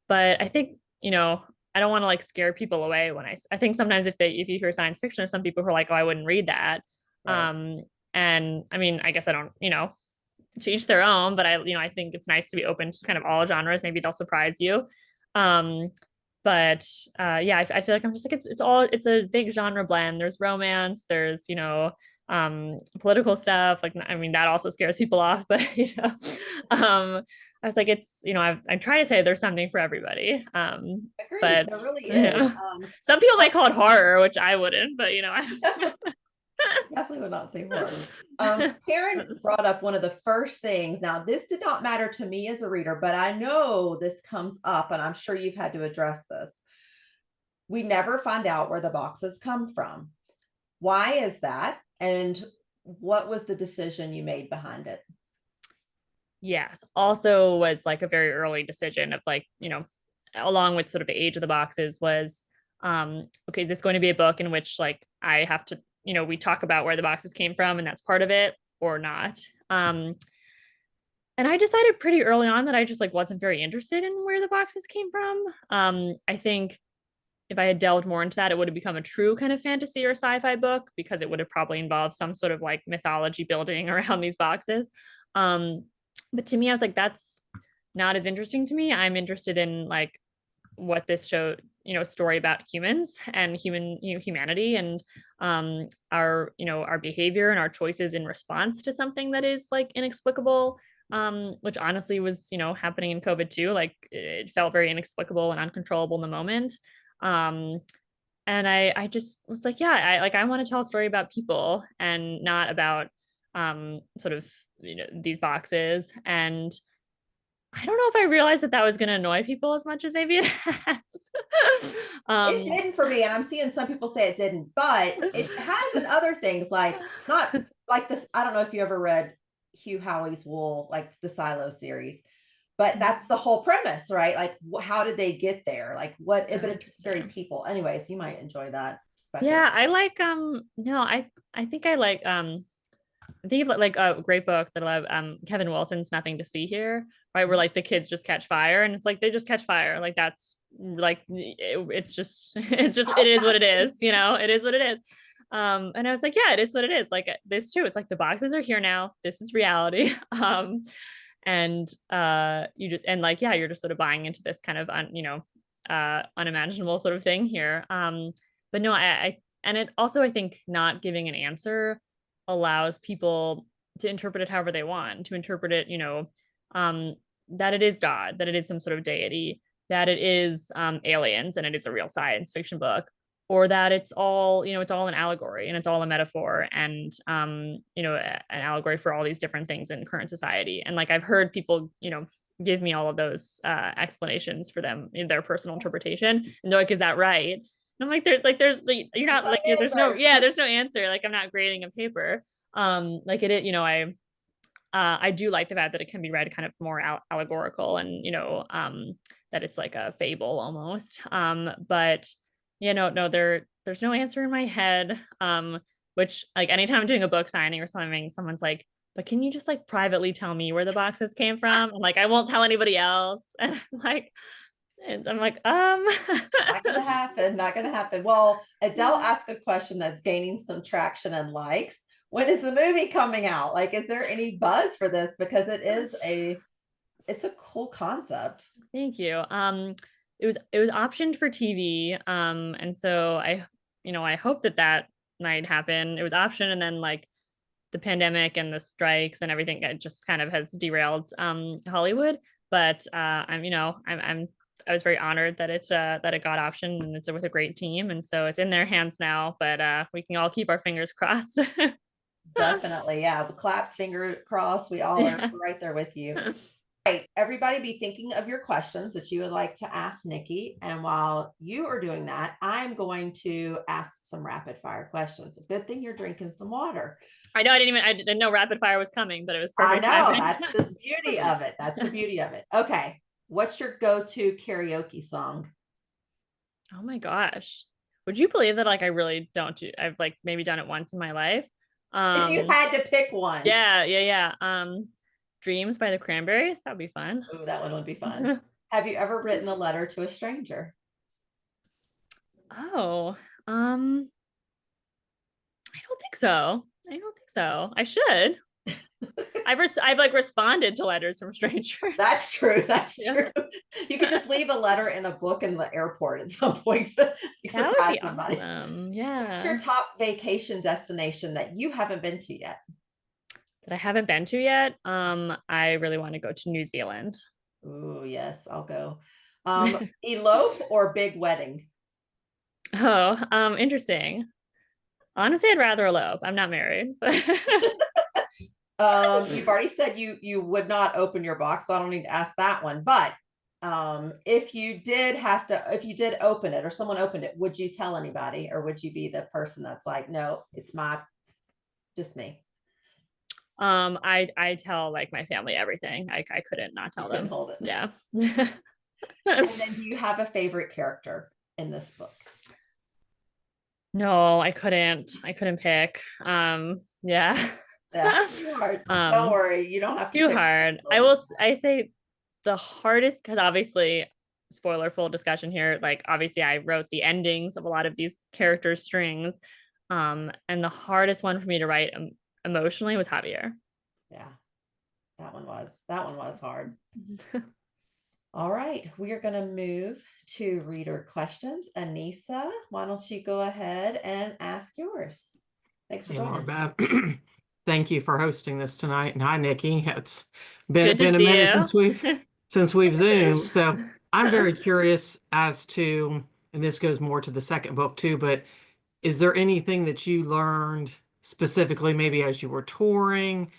but I think, I don't want to like scare people away when I think sometimes if you hear science fiction, there's some people who are like, oh, I wouldn't read that. Right. um and I mean, I guess I don't, to each their own, but I think it's nice to be open to kind of all genres. Maybe they'll surprise you. um but yeah, I feel like I'm just like it's a big genre blend. There's romance, there's political stuff. Like, I mean, that also scares people off, but I was like, it's, I'm trying to say there's something for everybody. Agreed. But There really is. some people might call it horror, which I wouldn't, but Definitely would not say horror. Karen brought up one of the first things. Now, this did not matter to me as a reader, but I know this comes up, and I'm sure you've had to address this. We never find out where the boxes come from. Why is that? And what was the decision you made behind it? Yes, also was like a very early decision of like, along with sort of the age of the boxes was, okay, is this going to be a book in which like I have to, we talk about where the boxes came from and that's part of it or not? And I decided pretty early on that I just like wasn't very interested in where the boxes came from. I think if I had delved more into that, it would have become a true kind of fantasy or sci-fi book because it would have probably involved some sort of like mythology building around these boxes. But to me, I was like, that's not as interesting to me. I'm interested in like what this show, story about humans and humanity and our behavior and our choices in response to something that is like inexplicable, which honestly was, happening in COVID too. Like it felt very inexplicable and uncontrollable in the moment. And I just was like, yeah, I want to tell a story about people and not about sort of these boxes. And I don't know if I realized that was going to annoy people as much as maybe it has. It didn't for me, and I'm seeing some people say it didn't, but it has in other things, like not like this. I don't know if you ever read Hugh Howey's Wool, like the Silo series, but that's the whole premise, right? Like, how did they get there? Like, what? But it's very people. Anyways, you might enjoy that. Yeah, I like no, I think I like I think of like a great book that I love, Kevin Wilson's Nothing to See Here, right? Where like the kids just catch fire and it's like they just catch fire. Like that's like it's just it is what it is, it is what it is. And I was like, yeah, it is what it is. Like this too. It's like the boxes are here now. This is reality. And you just and like, yeah, you're just sort of buying into this kind of unimaginable sort of thing here. But no, I and it also I think not giving an answer allows people to interpret it however they want, to interpret it, that it is God, that it is some sort of deity, that it is aliens and it is a real science fiction book, or that it's all, it's all an allegory and it's all a metaphor and, an allegory for all these different things in current society. And like I've heard people, give me all of those explanations for them in their personal interpretation. And they're like, is that right? And I'm like, you're not like, there's no answer. Like, I'm not grading a paper. Like it, I do like the fact that it can be read kind of more allegorical and, that it's like a fable almost. But no, there's no answer in my head. Which like anytime I'm doing a book signing or something, someone's like, but can you just like privately tell me where the boxes came from? And like, I won't tell anybody else. And I'm like, not gonna happen, not gonna happen. Well, Adele asked a question that's gaining some traction and likes. When is the movie coming out? Like, is there any buzz for this? Because it's a cool concept. Thank you. It was optioned for TV. And so I hope that might happen. It was optioned and then like the pandemic and the strikes and everything it just kind of has derailed Hollywood. But I was very honored that it got optioned and it's with a great team. And so it's in their hands now, but we can all keep our fingers crossed. Definitely. Yeah. Claps, finger crossed. We all are right there with you. Right. Everybody be thinking of your questions that you would like to ask Nikki. And while you are doing that, I'm going to ask some rapid fire questions. A good thing you're drinking some water. I know I didn't know rapid fire was coming, but it was perfect. I know. Timing. That's the beauty of it. That's the beauty of it. Okay. What's your go-to karaoke song? Oh my gosh. Would you believe that like I really don't do I've like maybe done it once in my life. If you had to pick one. Yeah. Dreams by the Cranberries. That'd be fun. Oh, that one would be fun. Have you ever written a letter to a stranger? Oh, I don't think so. I should. I've like responded to letters from strangers. That's true. That's Yeah. true. You could just leave a letter in a book in the airport at some point. That would Surprise be somebody. awesome. What's your Yeah. top vacation destination that you haven't been to yet? That I haven't been to yet. I really want to go to New Zealand. Oh, yes, I'll go. Elope or big wedding? Oh, interesting. Honestly, I'd rather elope. I'm not married, but You've already said you would not open your box, so I don't need to ask that one. But if you did open it or someone opened it, would you tell anybody, or would you be the person that's like, no, it's just me? I tell like my family everything. I couldn't not You tell couldn't them. hold it. Yeah. And then do you have a favorite character in this book? No, I couldn't. I couldn't pick. Yeah. Yeah, too hard. Don't Um, worry, you don't have to too pick. hard. I say the hardest, because obviously, spoiler full discussion here, like obviously I wrote the endings of a lot of these characters' strings. And the hardest one for me to write emotionally was Javier. Yeah, that one was hard. All right, we are going to move to reader questions. Anissa, why don't you go ahead and ask yours? Thanks for Hey, Laura joining. Beth. Thank you for hosting this tonight. And hi, Nikki. It's been Good to a see minute you. since we've Zoomed. So I'm very curious as to, and this goes more to the second book too, but is there anything that you learned specifically, maybe as you were touring,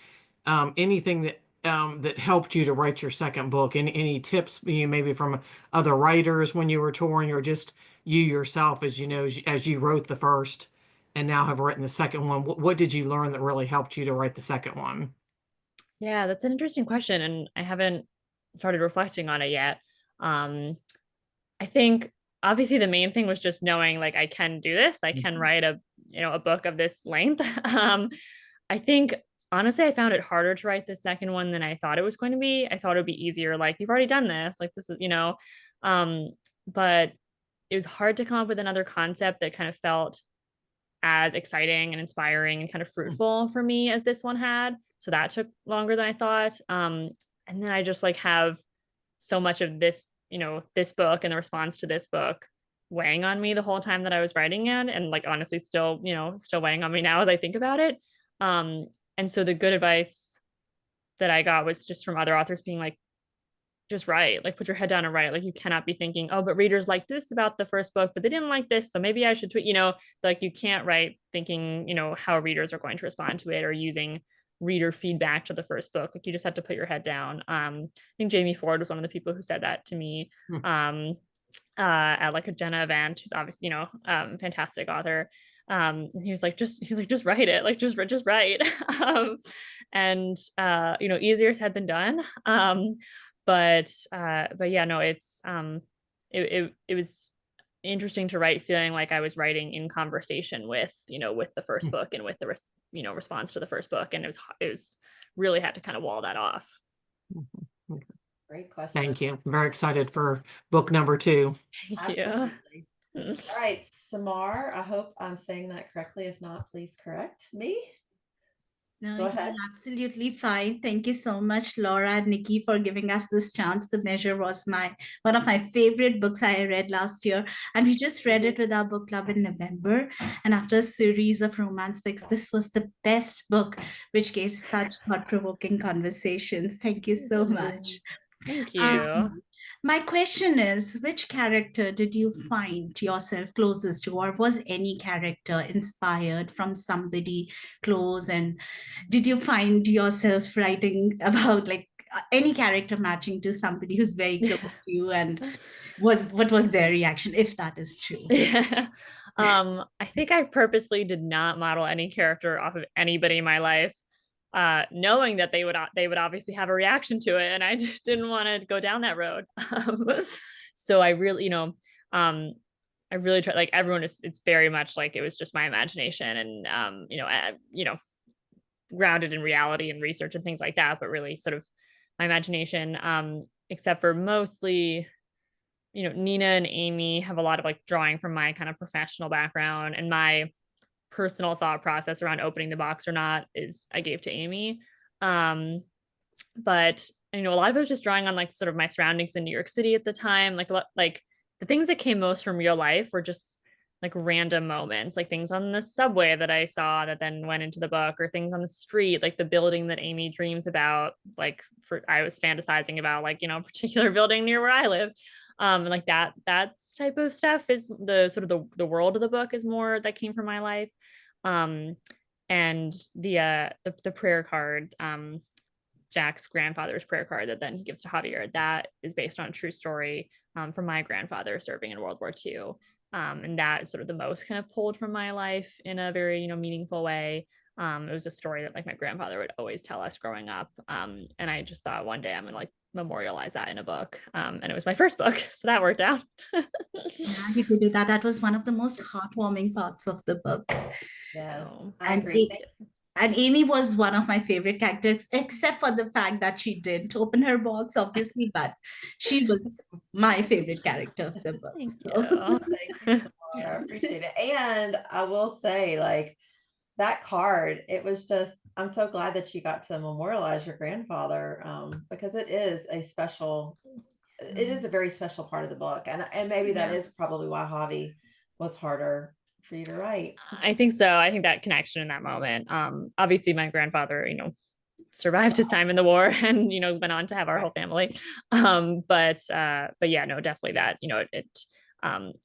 anything that helped you to write your second book? Any tips, maybe from other writers when you were touring, or just you yourself, as you know, as you wrote the first and now have written the second one? What did you learn that really helped you to write the second one? Yeah, that's an interesting question, and I haven't started reflecting on it yet. Um, I think obviously the main thing was just knowing like I can do this. I can write a book of this length. I think honestly I found it harder to write the second one than I thought it was going to be. I thought it would be easier, like you've already done this, like this is, um, but it was hard to come up with another concept that kind of felt as exciting and inspiring and kind of fruitful for me as this one had. So that took longer than I thought. And then I just like have so much of this, this book and the response to this book weighing on me the whole time that I was writing it. And like honestly, still, still weighing on me now as I think about it. And so the good advice that I got was just from other authors being like, just write, like put your head down and write. Like you cannot be thinking, oh, but readers like this about the first book, but they didn't like this, so maybe I should tweet, like you can't write thinking, how readers are going to respond to it or using reader feedback to the first book. Like you just have to put your head down. I think Jamie Ford was one of the people who said that to me at like a Jenna event, who's obviously, fantastic author. And he was like, just write it, like just write. And easier said than done. But yeah, no, it was interesting to write feeling like I was writing in conversation with the first book and with the response to the first book, and it was really had to kind of wall that off. Great question. Thank you. I'm very excited for book number 2. Thank you. All right, Samar, I hope I'm saying that correctly. If not, please correct me. No, Go ahead. you're absolutely fine. Thank you so much, Laura and Nikki, for giving us this chance. The Measure was one of my favorite books I read last year, and we just read it with our book club in November. And after a series of romance fics, this was the best book, which gave such thought-provoking conversations. Thank you so much. Thank you. My question is, which character did you find yourself closest to, or was any character inspired from somebody close? And did you find yourself writing about like any character matching to somebody who's very close to you? And what was their reaction, if that is true? Yeah. I think I purposely did not model any character off of anybody in my life, knowing that they would obviously have a reaction to it, and I just didn't want to go down that road. So I really, I really tried. Like everyone it's very much like it was just my imagination, and grounded in reality and research and things like that, but really sort of my imagination. Except for mostly, Nina and Amy have a lot of like drawing from my kind of professional background, and my personal thought process around opening the box or not is I gave to Amy. But you know, a lot of it was just drawing on like sort of my surroundings in New York City at the time. Like the things that came most from real life were just like random moments, like things on the subway that I saw that then went into the book, or things on the street, like the building that Amy dreams about. Like I was fantasizing about, like, you know, a particular building near where I live. And like that type of stuff is the sort of the world of the book is more that came from my life. And the prayer card, Jack's grandfather's prayer card that then he gives to Javier, that is based on a true story from my grandfather serving in World War II. And that is sort of the most kind of pulled from my life in a very, you know, meaningful way. It was a story that like my grandfather would always tell us growing up. And I just thought one day I'm gonna like memorialize that in a book. And it was my first book, so that worked out. Yeah, you could do that. That was one of the most heartwarming parts of the book. Yes, So, I And agree. and Amy was one of my favorite characters, except for the fact that she didn't open her box, obviously, but she was my favorite character of the book. thank So. you. Thank you. I appreciate it. And I will say, like, that card, it was just, I'm so glad that you got to memorialize your grandfather, because it is a very special part of the book. And maybe that is probably why Javi was harder for you to write. I think so. I think that connection in that moment. Obviously my grandfather, you know, survived his time in the war and, you know, went on to have our whole family. But yeah, no, definitely that, you know, it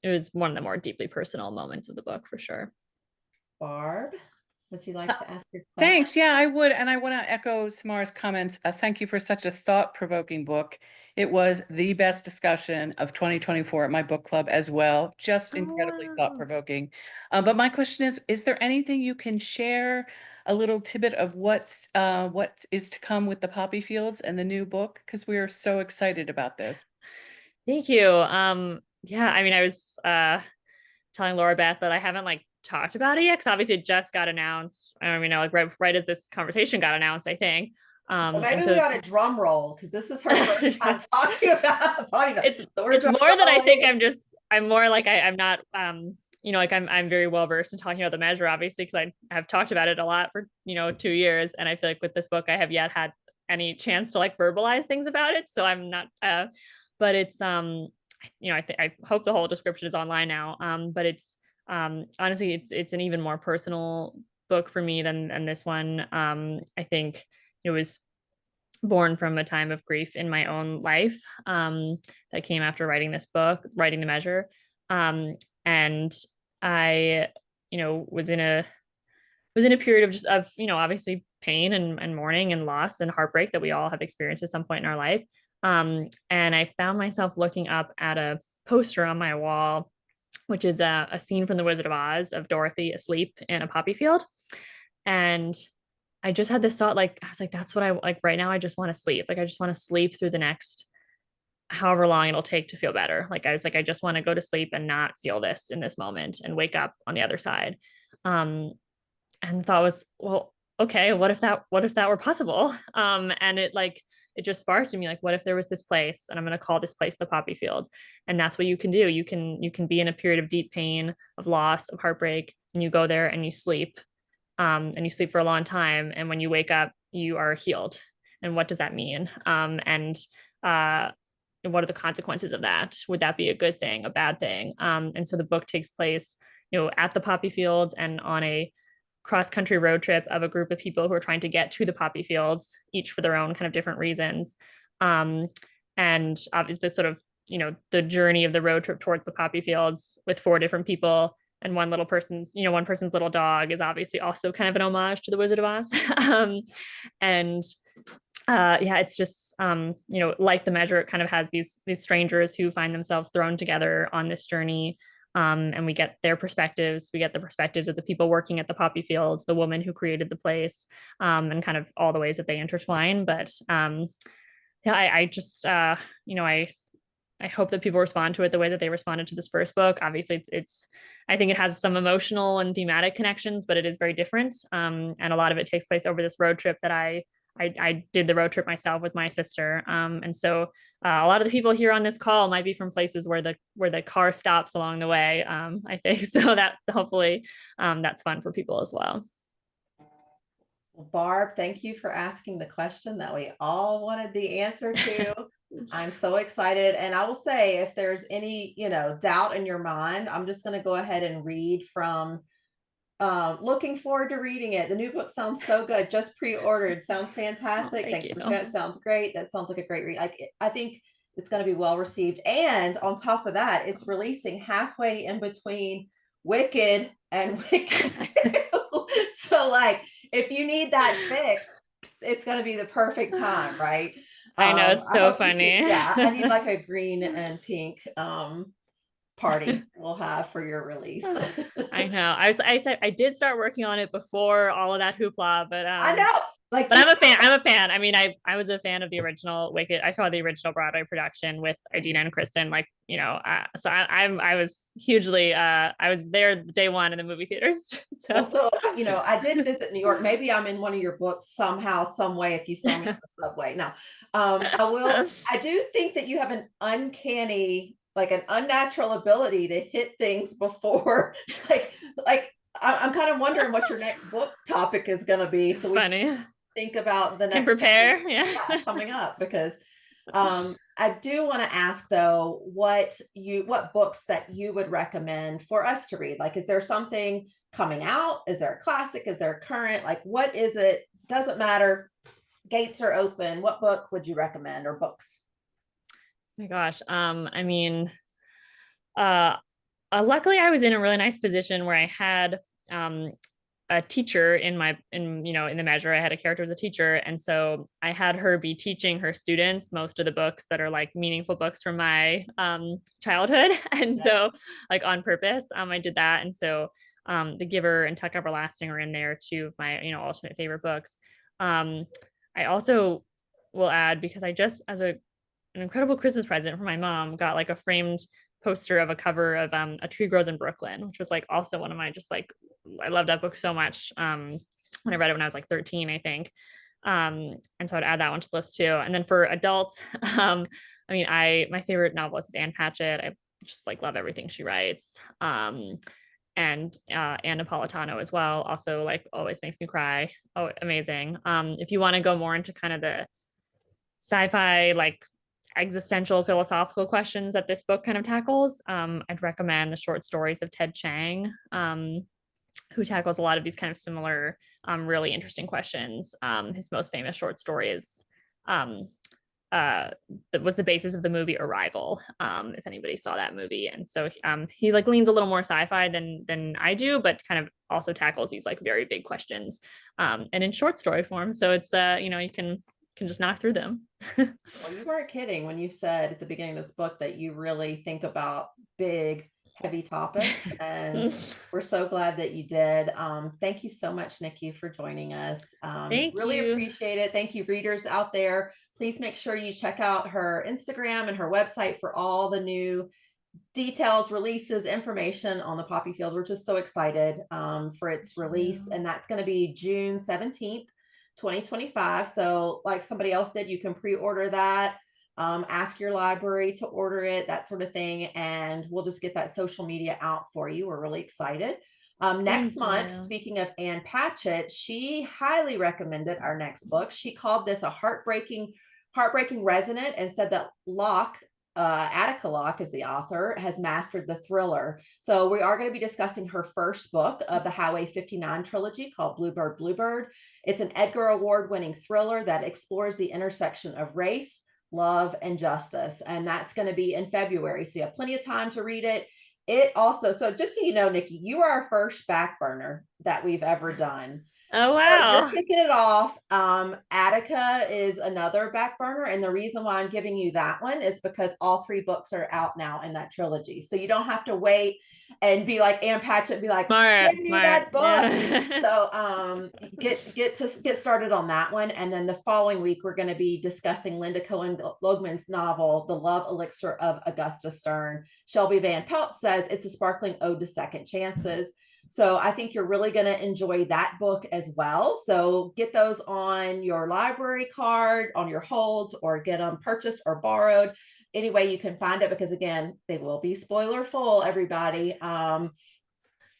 was one of the more deeply personal moments of the book for sure. Barb, would you like to ask your question? Thanks. Yeah, I would. And I want to echo Samar's comments. Thank you for such a thought-provoking book. It was the best discussion of 2024 at my book club as well. Just incredibly thought-provoking. But my question is there anything you can share, a little tidbit of what is to come with the poppy fields and the new book? Because we are so excited about this. Thank you. Yeah, I mean, I was telling Laura Beth that I haven't like talked about it yet, because obviously it just got announced. I don't even know, like right as this conversation got announced, I think. Well, maybe we got a drum roll, because this is her first time talking about it's more that I think I'm more like I'm not you know, like I'm very well versed in talking about the measure, obviously, because I have talked about it a lot for, you know, 2 years, and I feel like with this book I have yet had any chance to like verbalize things about it, so I'm not but it's you know, I hope the whole description is online now, but it's honestly it's an even more personal book for me than this one. I think it was born from a time of grief in my own life that came after writing this book, writing the measure. And I, you know, was in a period of you know, obviously pain and mourning and loss and heartbreak that we all have experienced at some point in our life. And I found myself looking up at a poster on my wall, which is a scene from The Wizard of Oz of Dorothy asleep in a poppy field. And I just had this thought, like, I was like, that's what I like right now. I just want to sleep. Like, I just want to sleep through the next however long it'll take to feel better. Like, I was like, I just want to go to sleep and not feel this in this moment and wake up on the other side. And the thought was, well, okay, what if that were possible? And it just sparked in me, like, what if there was this place, and I'm going to call this place the poppy field. And that's what you can do. You can be in a period of deep pain, of loss, of heartbreak, and you go there and you sleep. And you sleep for a long time. And when you wake up, you are healed. And what does that mean? And what are the consequences of that? Would that be a good thing, a bad thing? And so the book takes place, you know, at the poppy fields and on a cross-country road trip of a group of people who are trying to get to the poppy fields, each for their own kind of different reasons. And obviously sort of, you know, the journey of the road trip towards the poppy fields with 4 different people, and one person's little dog is obviously also kind of an homage to the Wizard of Oz. Yeah, it's just, you know, like the measure, it kind of has these strangers who find themselves thrown together on this journey. And we get their perspectives. We get the perspectives of the people working at the poppy fields, the woman who created the place, and kind of all the ways that they intertwine. But yeah, I just, you know, I hope that people respond to it the way that they responded to this first book. Obviously, it's I think it has some emotional and thematic connections, but it is very different. And a lot of it takes place over this road trip that I did the road trip myself with my sister. And so a lot of the people here on this call might be from places where the car stops along the way. I think so that hopefully that's fun for people as well. Well, Barb, thank you for asking the question that we all wanted the answer to. I'm so excited. And I will say, if there's any, doubt in your mind, I'm just going to go ahead and read from looking forward to reading it. The new book sounds so good. Just pre-ordered. Sounds fantastic. Thank Thanks for you. sharing. It sounds great. That sounds like a great read. I think it's going to be well received. And on top of that, it's releasing halfway in between Wicked and Wicked 2. So like, if you need that fix, it's going to be the perfect time, right? I know, it's I so hope you funny. can- yeah, I need like a green and pink party we'll have for your release. I know. I did start working on it before all of that hoopla, but I know. Like, but I'm a fan. I'm a fan. I mean, I was a fan of the original Wicked. I saw the original Broadway production with Idina and Kristen. Like, so I was hugely. I was there day one in the movie theaters. So I did visit New York. Maybe I'm in one of your books somehow, some way. If you saw me on the subway, no, I will. I do think that you have an uncanny, like an unnatural ability to hit things before, like I'm kind of wondering what your next book topic is going to be. So we can think about the next. Can prepare, yeah, coming up, because I do want to ask though, what books that you would recommend for us to read? Like, is there something coming out? Is there a classic? Is there a current? Like, what is it? Doesn't matter. Gates are open. What book would you recommend, or books? Oh my gosh. I mean, luckily I was in a really nice position where I had a teacher in the measure. I had a character as a teacher, and so I had her be teaching her students most of the books that are like meaningful books from my childhood. And so, like, on purpose, I did that. And so The Giver and Tuck Everlasting are in there, two of my ultimate favorite books. I also will add, because I just, as an incredible Christmas present for my mom, got like a framed poster of a cover of A Tree Grows in Brooklyn, which was like also one of my, just like, I love that book so much. When I read it when I was like 13, I think. And so I'd add that one to the list too. And then for adults, my favorite novelist is Ann Patchett. I just like love everything she writes. And Ann Napolitano as well. Also, like, always makes me cry. Oh, amazing. If you want to go more into kind of the sci-fi, like existential philosophical questions that this book kind of tackles, I'd recommend the short stories of Ted Chiang, who tackles a lot of these kind of similar, really interesting questions. His most famous short story is that was the basis of the movie Arrival, if anybody saw that movie. And so he like leans a little more sci-fi than I do, but kind of also tackles these like very big questions, and in short story form. So it's you can just knock through them. Well, you weren't kidding when you said at the beginning of this book that you really think about big, heavy topics, and we're so glad that you did. Thank you so much, Nikki, for joining us. Thank really you. Appreciate it. Thank you, readers out there. Please make sure you check out her Instagram and her website for all the new details, releases, information on the Poppy Field. We're just so excited for its release, and that's going to be June 17th. 2025. So like somebody else did, you can pre-order that, ask your library to order it, that sort of thing, and we'll just get that social media out for you. We're really excited. Next month, speaking of Ann Patchett, she highly recommended our next book. She called this a heartbreaking resonant, and said that Locke, Attica Locke is the author, has mastered the thriller. So we are going to be discussing her first book of the Highway 59 trilogy, called Bluebird, Bluebird. It's an Edgar Award-winning thriller that explores the intersection of race, love, and justice. And that's going to be in February. So you have plenty of time to read it. It also, so just so you know, Nikki, you are our first back burner that we've ever done. Oh, wow. You're kicking it off. Attica is another back burner. And the reason why I'm giving you that one is because all 3 books are out now in that trilogy. So you don't have to wait and be like Ann Patchett, be like, smart. that book. Yeah. So get started on that one. And then the following week, we're going to be discussing Linda Cohen Logman's novel, The Love Elixir of Augusta Stern. Shelby Van Pelt says it's a sparkling ode to second chances. So I think you're really going to enjoy that book as well. So get those on your library card, on your holds, or get them purchased or borrowed any way you can find it, because again, they will be spoiler full, everybody.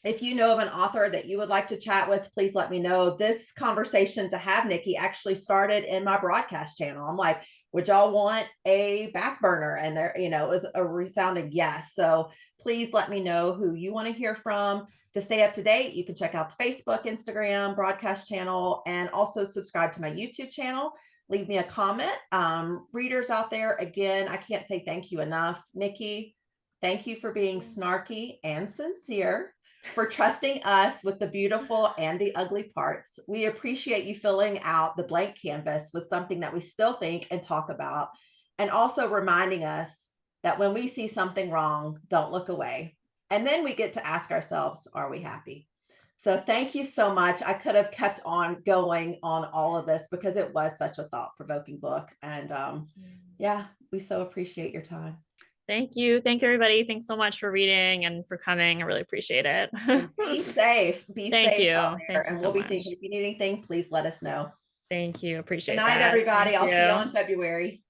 If you know of an author that you would like to chat with, please let me know. This conversation to have Nikki actually started in my broadcast channel. I'm like, would y'all want a back burner? And there, it was a resounding yes. So please let me know who you want to hear from. To stay up to date, you can check out the Facebook, Instagram, broadcast channel, and also subscribe to my YouTube channel. Leave me a comment. Readers out there, again, I can't say thank you enough. Nikki, thank you for being snarky and sincere, for trusting us with the beautiful and the ugly parts. We appreciate you filling out the blank canvas with something that we still think and talk about, and also reminding us that when we see something wrong, don't look away. And then we get to ask ourselves, are we happy? So thank you so much. I could have kept on going on all of this because it was such a thought-provoking book. And yeah, we so appreciate your time. Thank you. Thank you, everybody. Thanks so much for reading and for coming. I really appreciate it. Be safe. Be Thank safe you. out there. Thank you And so we'll be much. thinking, if you need anything, please let us know. Thank you. Appreciate Good night, that. everybody. Thank I'll see you you. on February.